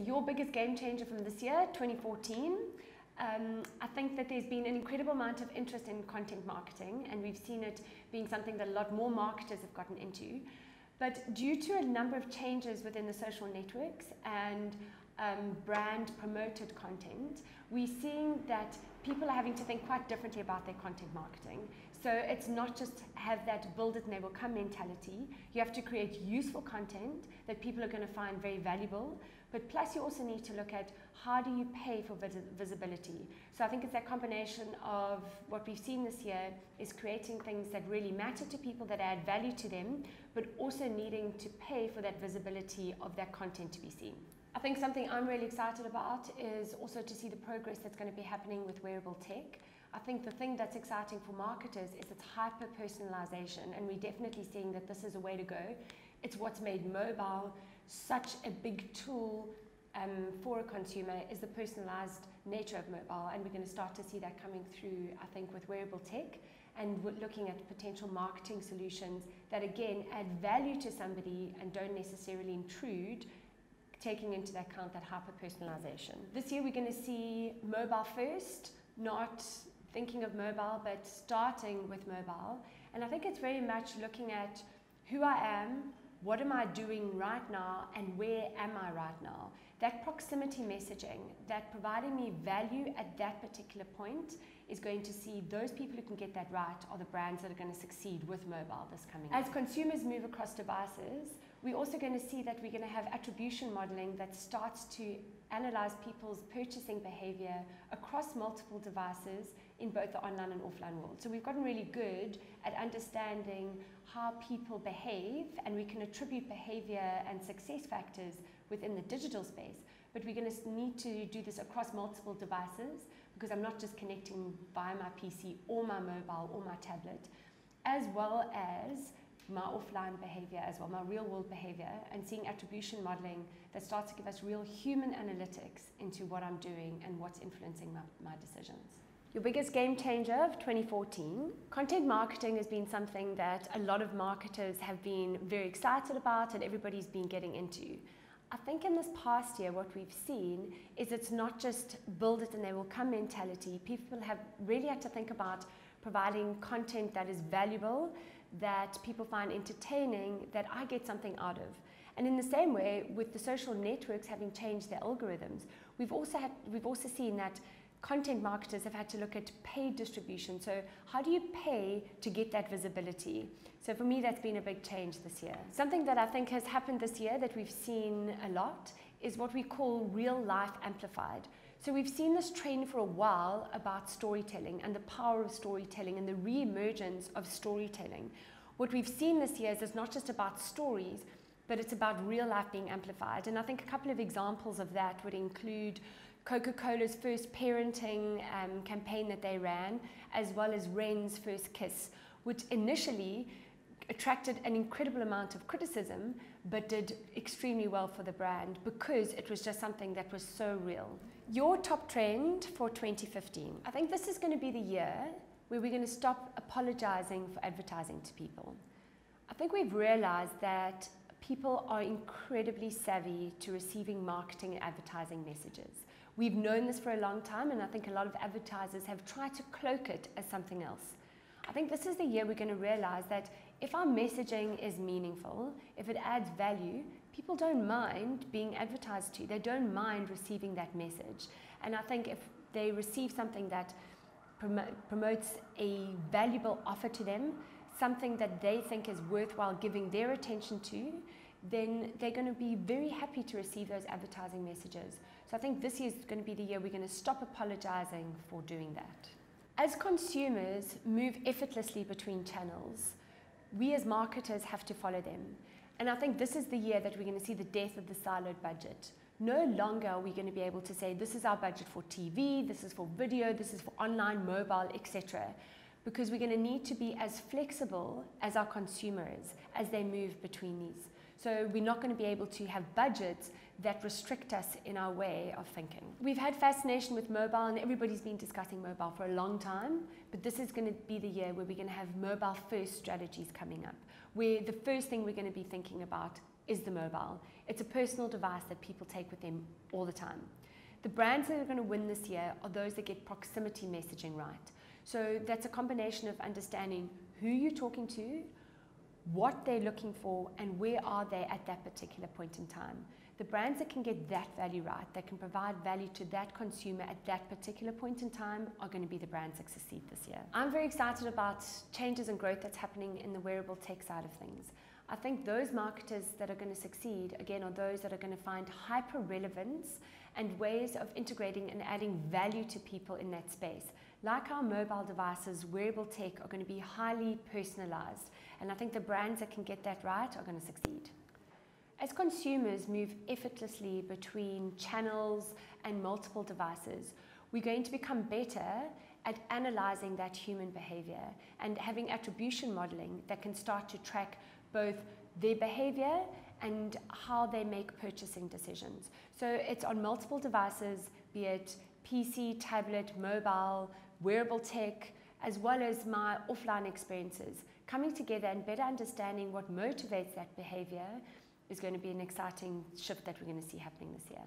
your biggest game changer from this year, 2014. I think that there's been an incredible amount of interest in content marketing, and we've seen it being something that a lot more marketers have gotten into. But due to a number of changes within the social networks and brand promoted content, we're seeing that people are having to think quite differently about their content marketing. So it's not just have that build it and they will come mentality. You have to create useful content that people are going to find very valuable, but plus you also need to look at how do you pay for visibility. So I think it's that combination of what we've seen this year is creating things that really matter to people, that add value to them, but also needing to pay for that visibility of that content to be seen. I think something I'm really excited about is also to see the progress that's going to be happening with wearable tech. I think the thing that's exciting for marketers is its hyper-personalization, and we're definitely seeing that this is a way to go. It's what's made mobile such a big tool for a consumer, is the personalized nature of mobile, and we're going to start to see that coming through, I think, with wearable tech, and we're looking at potential marketing solutions that again add value to somebody and don't necessarily intrude, taking into account that hyper-personalization. This year we're going to see mobile first, not thinking of mobile, but starting with mobile. And I think it's very much looking at who I am, what am I doing right now, and where am I right now. That proximity messaging, that providing me value at that particular point, is going to see those people who can get that right are the brands that are going to succeed with mobile this coming year. As consumers move across devices, we're also going to see that we're going to have attribution modeling that starts to analyze people's purchasing behavior across multiple devices in both the online and offline world. So we've gotten really good at understanding how people behave, and we can attribute behavior and success factors within the digital space. But we're going to need to do this across multiple devices, because I'm not just connecting via my PC or my mobile or my tablet, as well as my offline behavior as well, my real world behavior, and seeing attribution modeling that starts to give us real human analytics into what I'm doing and what's influencing my decisions. Your biggest game changer of 2014. Content marketing has been something that a lot of marketers have been very excited about and everybody's been getting into. I think in this past year what we've seen is it's not just build it and they will come mentality. People have really had to think about providing content that is valuable, that people find entertaining, that I get something out of. And in the same way, with the social networks having changed their algorithms, we've also seen that content marketers have had to look at paid distribution. So how do you pay to get that visibility? So for me, that's been a big change this year. Something that I think has happened this year that we've seen a lot is what we call real life amplified. So we've seen this trend for a while about storytelling and the power of storytelling and the re-emergence of storytelling. What we've seen this year is it's not just about stories, but it's about real life being amplified. And I think a couple of examples of that would include Coca-Cola's first parenting campaign that they ran, as well as Ren's first kiss, which initially attracted an incredible amount of criticism, but did extremely well for the brand because it was just something that was so real. Your top trend for 2015. I think this is going to be the year where we're going to stop apologizing for advertising to people. I think we've realized that people are incredibly savvy to receiving marketing and advertising messages. We've known this for a long time, and I think a lot of advertisers have tried to cloak it as something else. I think this is the year we're going to realize that if our messaging is meaningful, if it adds value, people don't mind being advertised to. They don't mind receiving that message. And I think if they receive something that promotes a valuable offer to them, something that they think is worthwhile giving their attention to, then they're going to be very happy to receive those advertising messages. So I think this year is going to be the year we're going to stop apologizing for doing that. As consumers move effortlessly between channels, we as marketers have to follow them. And I think this is the year that we're going to see the death of the siloed budget. No longer are we going to be able to say, this is our budget for TV, this is for video, this is for online, mobile, etc. Because we're going to need to be as flexible as our consumers as they move between these. So we're not going to be able to have budgets that restrict us in our way of thinking. We've had fascination with mobile, and everybody's been discussing mobile for a long time, but this is going to be the year where we're going to have mobile first strategies coming up, where the first thing we're going to be thinking about is the mobile. It's a personal device that people take with them all the time. The brands that are going to win this year are those that get proximity messaging right. So that's a combination of understanding who you're talking to, what they're looking for, and where are they at that particular point in time. The brands that can get that value right, that can provide value to that consumer at that particular point in time, are going to be the brands that succeed this year. I'm very excited about changes and growth that's happening in the wearable tech side of things. I think those marketers that are going to succeed, again, are those that are going to find hyper relevance and ways of integrating and adding value to people in that space. Like our mobile devices, wearable tech are going to be highly personalized. And I think the brands that can get that right are going to succeed. As consumers move effortlessly between channels and multiple devices, we're going to become better at analyzing that human behavior and having attribution modeling that can start to track both their behavior and how they make purchasing decisions. So it's on multiple devices, be it PC, tablet, mobile, wearable tech, as well as my offline experiences. Coming together and better understanding what motivates that behavior is going to be an exciting shift that we're going to see happening this year.